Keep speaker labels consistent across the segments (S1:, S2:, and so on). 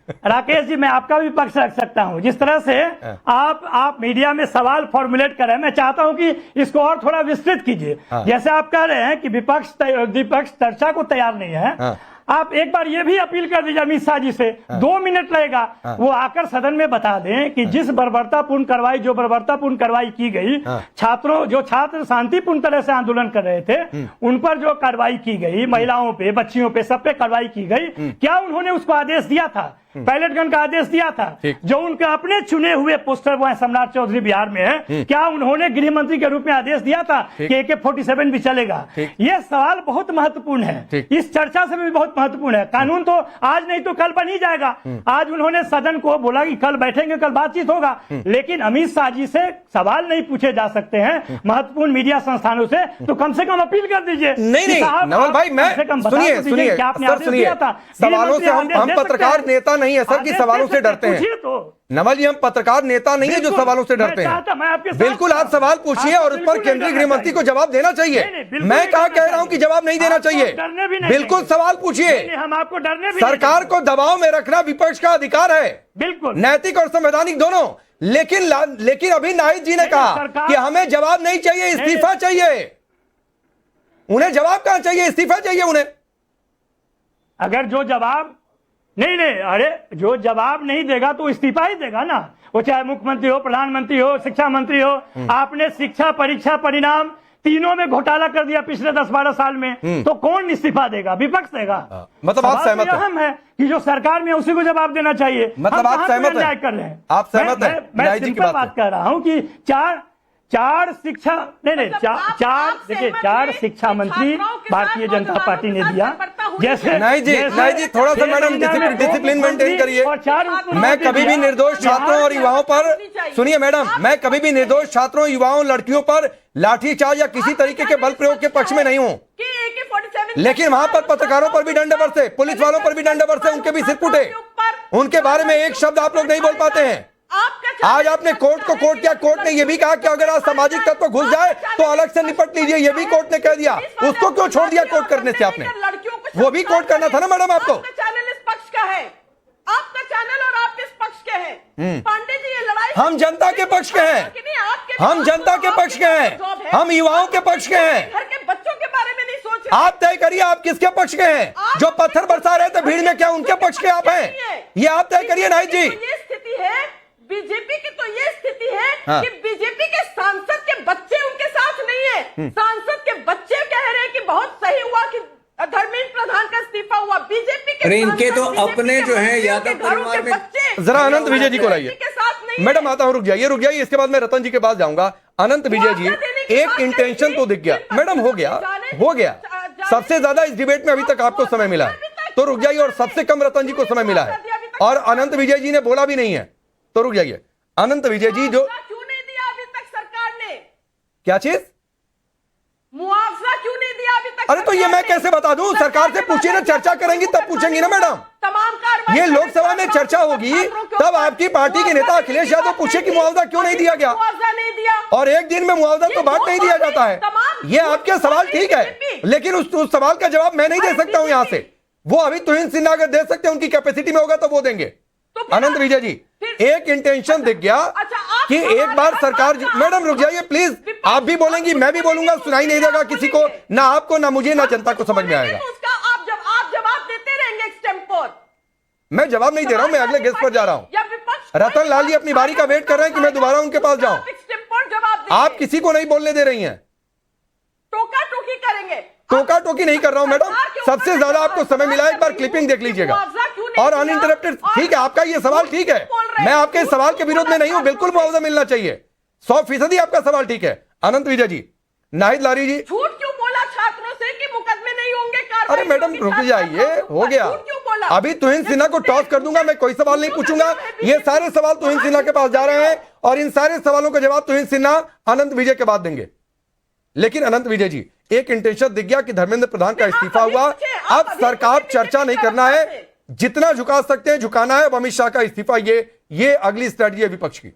S1: राकेश जी, मैं आपका भी पक्ष रख सकता हूं। जिस तरह से आप मीडिया में सवाल फॉर्मुलेट कर रहे हैं, मैं चाहता हूं कि इसको और थोड़ा विस्तृत कीजिए। जैसे आप कह रहे हैं कि विपक्ष चर्चा को तैयार नहीं है, आप एक बार ये भी अपील कर दीजिए अमित शाह जी से, 2 मिनट लगेगा, वो आकर सदन में बता दें कि जिस बर्बरतापूर्ण कार्रवाई की गई, छात्र शांतिपूर्ण तरह से आंदोलन कर रहे थे, उन पर जो कार्रवाई की गई, महिलाओं पे, बच्चियों पे, सब पे कार्रवाई की गई, क्या उन्होंने उसको आदेश दिया था? पैलेट गन का आदेश दिया था? जो उनके अपने चुने हुए पोस्टर वो सम्राट चौधरी बिहार में है, क्या उन्होंने गृह मंत्री के रूप में आदेश दिया था कि AK-47 भी चलेगा? ये सवाल बहुत महत्वपूर्ण है, इस चर्चा से भी बहुत महत्वपूर्ण है। कानून तो आज नहीं तो कल बन ही जाएगा। आज उन्होंने सदन को बोला कि कल बैठेंगे, कल बातचीत होगा, लेकिन अमित शाह जी से सवाल नहीं पूछे जा सकते हैं महत्वपूर्ण मीडिया संस्थानों से, तो कम से कम अपील कर दीजिए।
S2: नहीं नवल भाई, मैं सुनिए सवालों से हम पत्रकार नेता नहीं है सर कि सवालों से डरते हैं। नवल जी, हम पत्रकार नेता नहीं है जो सवालों से डरते हैं। बिल्कुल आप सवाल पूछिए और उस पर केंद्रीय गृह मंत्री को जवाब देना चाहिए। मैं कहा कह रहा हूं कि जवाब नहीं देना चाहिए, बिल्कुल सवाल पूछिए।
S1: हम आपको डरने भी
S2: सरकार को दबाव में रखना विपक्ष का अधिकार है,
S1: बिल्कुल
S2: नैतिक और संवैधानिक दोनों। लेकिन अभी नाहिद जी ने कहा कि हमें जवाब नहीं चाहिए, इस्तीफा चाहिए। उन्हें जवाब कहां चाहिए? इस्तीफा चाहिए उन्हें।
S1: अगर जो जवाब नहीं, अरे जो जवाब नहीं देगा तो इस्तीफा ही देगा ना, वो चाहे मुख्यमंत्री हो, प्रधानमंत्री हो, शिक्षा मंत्री हो। आपने शिक्षा परीक्षा परिणाम तीनों में घोटाला कर दिया पिछले 10-12 साल में, तो कौन इस्तीफा देगा? विपक्ष देगा।
S2: मतलब आप सहमत हैं?
S1: अहम है कि जो सरकार में उसी को जवाब देना चाहिए।
S2: मतलब आप सहमत हैं?
S1: कर रहे हैं
S2: आप सहमत हैं?
S1: मैं सिंपल बात कर रहा हूं कि चार शिक्षा देखिए 4 शिक्षा मंत्री भारतीय जनता पार्टी ने दिया। जैसे
S2: नहीं जी थोड़ा सा मैडम डिसिप्लिन मेंटेन करिए। मैं कभी भी निर्दोष छात्रों और युवाओं पर, सुनिए मैडम, मैं कभी भी निर्दोष छात्रों, युवाओं, लड़कियों पर लाठीचार्ज या किसी तरीके के बल प्रयोग के पक्ष में नहीं हूं, लेकिन वहां पर पत्रकारों पर भी डंडे बरसे, पुलिस वालों पर भी डंडे बरसे, उनके भी सिर फूटे, उनके बारे में एक शब्द आप लोग नहीं बोल पाते हैं। आज आपने कोर्ट को कोर्ट किया, कोर्ट ने यह भी कहा कि अगर आज सामाजिक तत्व घुस जाए तो अलग से निपट लीजिए, यह भी कोर्ट ने कह दिया। उसको क्यों छोड़ दिया कोर्ट करने से? आपने वो भी कोर्ट करना था ना मैडम आपको।
S3: चैनल इस पक्ष का है, आपका चैनल, और आप इस पक्ष के हैं। पांडे जी, ये लड़ाई
S2: हम जनता के पक्ष के हैं, हम जनता के पक्ष के हैं, हम युवाओं के पक्ष के हैं।
S3: घर के बच्चों के बारे में नहीं सोच रहे।
S2: आप तय करिए आप किसके पक्ष के हैं। जो पत्थर बरसा रहे थे भीड़ में, क्या उनके पक्ष के आप हैं? ये आप तय करिए नाहिद जी।
S3: ये स्थिति है बीजेपी की, तो ये स्थिति है कि बीजेपी के सांसद के बच्चे उनके साथ नहीं है। सांसद के बच्चे कह रहे हैं कि बहुत सही हुआ कि धर्मेंद्र प्रधान का इस्तीफा हुआ। बीजेपी के,
S4: अरे इनके तो अपने जो है यादव परिवार में
S3: बच्चे।
S2: जरा अनंत विजय जी को लाइए। मैडम आता हूं, रुक जाइए, इसके बाद मैं रतन जी के पास जाऊंगा। अनंत विजय जी, एक इंटेंशन तो दिख गया मैडम, हो गया। सबसे ज्यादा इस डिबेट में अभी तक आपको समय मिला है, तो रुक जाइए, और सबसे कम रतन जी को समय मिला है, और अनंत विजय जी ने बोला भी नहीं है, तो रुक जाइए। अनंत विजय जी, जो
S3: क्यों नहीं दिया अभी तक सरकार ने?
S2: क्या चीज?
S3: मुआवजा क्यों नहीं दिया अभी तक?
S2: अरे तो ये मैं कैसे बता दूं? सरकार से पूछिए ना, चर्चा करेंगी तब पूछेंगी ना मैडम।
S3: तमाम कार्रवाई
S2: ये लोकसभा में चर्चा होगी तब आपकी पार्टी के नेता अखिलेश यादव पूछे कि मुआवजा क्यों नहीं दिया गया,
S3: मुआवजा नहीं दिया,
S2: और एक दिन में मुआवजा तो बांट नहीं दिया जाता है। ये आपके सवाल ठीक है, लेकिन उस सवाल का जवाब मैं नहीं दे सकता हूं यहां से। वो अभी तुहिन सिन्हा अगर दे सकते हैं, उनकी कैपेसिटी में होगा तो वो देंगे। अनंत विजय जी, एक इंटेंशन दिख गया कि एक बार सरकार, मैडम रुक जाइए प्लीज, आप भी बोलेंगी मैं भी बोलूंगा, सुनाई नहीं देगा किसी को, ना आपको, ना मुझे, ना जनता को समझ में आएगा।
S3: आप जवाब देते रहेंगे एक्सटेम्पोर।
S2: मैं जवाब नहीं दे रहा हूं, मैं अगले गेस्ट पर जा रहा हूं। रतन लाल जी अपनी बारी का वेट कर रहे हैं कि मैं दोबारा उनके पास जाऊं। आप किसी को नहीं बोलने दे रही हैं।
S3: टोका टोकी करेंगे?
S2: टोका टोकी नहीं कर रहा हूं मैडम, सबसे ज्यादा आपको समय मिला है, एक बार क्लिपिंग देख लीजिएगा, और अनइंटरप्टेड। ठीक है, आपका ये सवाल ठीक है, मैं आपके इस सवाल के विरोध में नहीं हूं, बिल्कुल मुआवजा मिलना चाहिए, 100% आपका सवाल ठीक है। अनंत विजय जी, नाहिद लारी जी,
S3: झूठ क्यों बोला छात्रों से कि मुकदमे नहीं होंगे?
S2: अरे मैडम रुक जाइए, हो गया। अभी तुहिन सिन्हा को टॉस कर दूंगा, मैं कोई सवाल नहीं पूछूंगा। ये सारे सवाल तुहिन सिन्हा के पास जा रहे हैं, और इन सारे सवालों का जवाब तुहिन सिन्हा अनंत विजय के बाद देंगे। लेकिन अनंत विजय जी, एक इंटेंशन दिख गया कि धर्मेंद्र प्रधान का इस्तीफा हुआ, अब सरकार चर्चा नहीं करना है, जितना झुका सकते हैं झुकाना है। अब अमित शाह का इस्तीफा, ये अगली स्ट्रेटजी है विपक्ष की।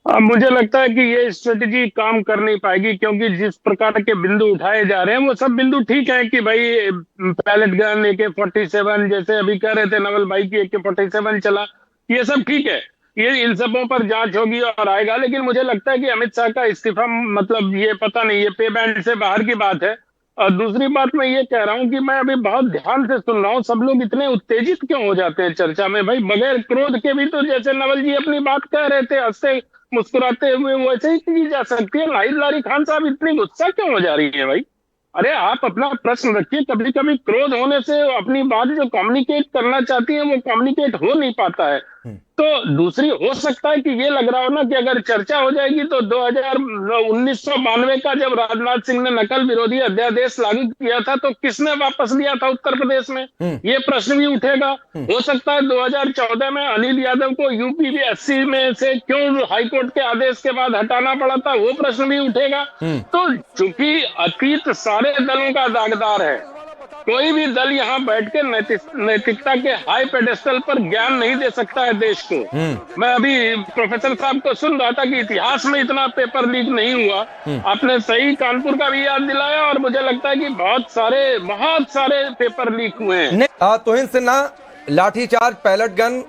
S5: मुझे लगता है कि ये स्ट्रेटेजी काम कर नहीं पाएगी, क्योंकि जिस प्रकार के बिंदु उठाए जा रहे हैं वो सब बिंदु ठीक है कि भाई पैलेट गन, AK-47, जैसे अभी कह रहे थे नवल भाई की AK-47 चला, ये सब ठीक है, ये इन सबों पर जांच होगी और आएगा। लेकिन मुझे लगता है कि अमित शाह का इस्तीफा, मतलब ये पता नहीं, ये पे बैंड से बाहर की बात है। और दूसरी बात मैं ये कह रहा हूँ कि मैं अभी बहुत ध्यान से सुन रहा हूँ, सब लोग इतने उत्तेजित क्यों हो जाते हैं चर्चा में? भाई बगैर क्रोध के भी तो, जैसे नवल जी अपनी बात कह रहे थे हंसते मुस्कुराते हुए, वैसे ही की जा सकती है। नाहिद लारी खान साहब इतनी गुस्सा क्यों हो जा रही है भाई? अरे आप अपना प्रश्न रखिए। कभी कभी क्रोध होने से अपनी बात जो कम्युनिकेट करना चाहती है वो कम्युनिकेट हो नहीं पाता है। तो दूसरी हो सकता है कि ये लग रहा हो ना कि अगर चर्चा हो जाएगी तो 1992 का जब राजनाथ सिंह ने नकल विरोधी अध्यादेश लागू किया था तो किसने वापस लिया था उत्तर प्रदेश में, ये प्रश्न भी उठेगा। हो सकता है 2014 में अनिल यादव को UPSC में से क्यों हाईकोर्ट के आदेश के बाद हटाना पड़ा था, वो प्रश्न भी उठेगा। तो चूंकि अतीत सारे दलों का दागदार है, कोई भी दल यहाँ बैठ के नैतिकता के हाई पेडेस्टल पर ज्ञान नहीं दे सकता है देश को। मैं अभी प्रोफेसर साहब को सुन रहा था कि इतिहास में इतना पेपर लीक नहीं हुआ। आपने सही कानपुर का भी याद दिलाया, और मुझे लगता है कि बहुत सारे पेपर लीक हुए हैं।
S2: तोहिन सिन्हा, लाठीचार्ज, पैलेट गन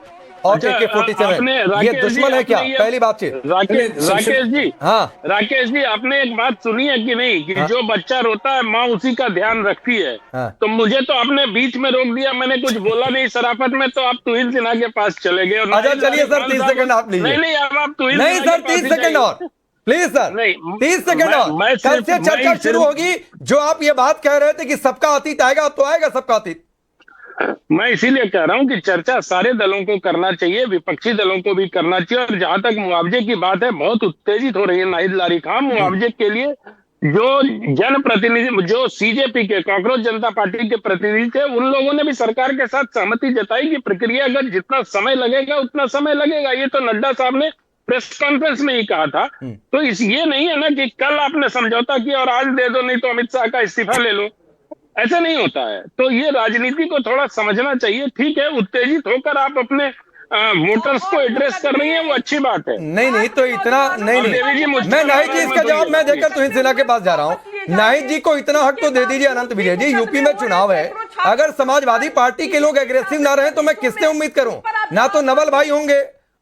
S2: और AK-47, ये दुश्मन है क्या? पहली बातचीत।
S5: राकेश जी,
S2: हाँ
S5: राकेश जी, आपने एक बात सुनी है कि नहीं कि जो बच्चा रोता है माँ उसी का ध्यान रखती है। तो मुझे तो आपने बीच में रोक दिया, मैंने कुछ बोला नहीं शराफत में, तो आप तुहिन सिन्हा के पास चले गए।
S2: अच्छा चलिए सर, 30 सेकंड आप लीजिए।
S5: नहीं, अब आप तुहिन
S2: नहीं सर, 30 सेकंड और प्लीज सर, नहीं 30 सेकंड और। कल से चर्चा शुरू होगी। जो आप ये बात कह रहे थे कि सबका अतीत आएगा, तो आएगा सबका अतीत।
S5: मैं इसीलिए कह रहा हूं कि चर्चा सारे दलों को करना चाहिए, विपक्षी दलों को भी करना चाहिए। और जहां तक मुआवजे की बात है, बहुत उत्तेजित हो रही है नाहिद लारी खान। मुआवजे के लिए जो जनप्रतिनिधि, जो CJP के, कॉकरोच जनता पार्टी के प्रतिनिधि थे, उन लोगों ने भी सरकार के साथ सहमति जताई कि प्रक्रिया अगर जितना समय लगेगा उतना समय लगेगा। ये तो नड्डा साहब ने प्रेस कॉन्फ्रेंस में ही कहा था। तो ये नहीं है ना कि कल आपने समझौता किया और आज दे दो, नहीं तो अमित शाह का इस्तीफा ले लो, ऐसा नहीं होता है। तो ये राजनीति को थोड़ा समझना चाहिए। ठीक है, उत्तेजित होकर आप अपने वोटर्स को एड्रेस कर रही हैं, वो अच्छी बात है।
S2: नहीं तो इतना नहीं। मैं नाहिद जी, इसका जवाब मैं देकर तुहिन सिन्हा के पास जा रहा हूँ। नाहिद जी को इतना हक तो दे दीजिए। अनंत विजय जी, यूपी में चुनाव है, अगर समाजवादी पार्टी के लोग एग्रेसिव ना रहे तो मैं किससे उम्मीद करूं? ना तो नवल भाई होंगे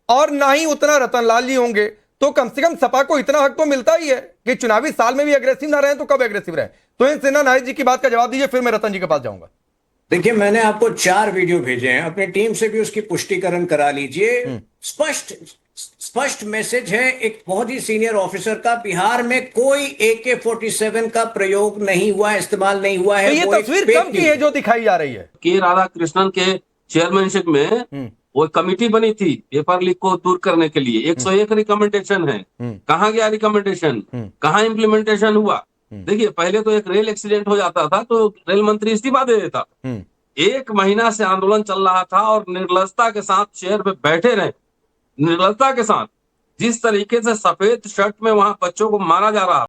S2: और ना ही उतना रतन लाल जी होंगे। तो कम से कम सपा को इतना हक तो मिलता ही है कि चुनावी साल में भी एग्रेसिव ना रहे, तो कब एग्रेसिव रहे? तो इन सिन्हा, नाहिद जी की बात का जवाब दीजिए, फिर मैं रतन जी के पास जाऊंगा।
S4: देखिए, मैंने आपको 4 वीडियो भेजे हैं, अपनी टीम से भी उसकी पुष्टिकरण करा लीजिए। स्पष्ट मैसेज है एक बहुत ही सीनियर ऑफिसर का, बिहार में कोई AK-47 का प्रयोग नहीं हुआ, इस्तेमाल नहीं हुआ है।
S2: ये तस्वीर कब की है जो दिखाई जा रही है?
S6: के राधाकृष्णन के चेयरमैनशिप में वो कमेटी बनी थी पेपर लीक को दूर करने के लिए। 101 रिकमेंडेशन है। कहाँ गया रिकमेंडेशन? कहाँ इम्प्लीमेंटेशन हुआ? देखिए, पहले तो एक रेल एक्सीडेंट हो जाता था तो रेल मंत्री इस्तीफा दे देता। 1 महीना से आंदोलन चल रहा था और निर्लजता के साथ चेयर पे बैठे रहे। निर्लजता के साथ जिस तरीके से सफेद शर्ट में वहां बच्चों को मारा जा रहा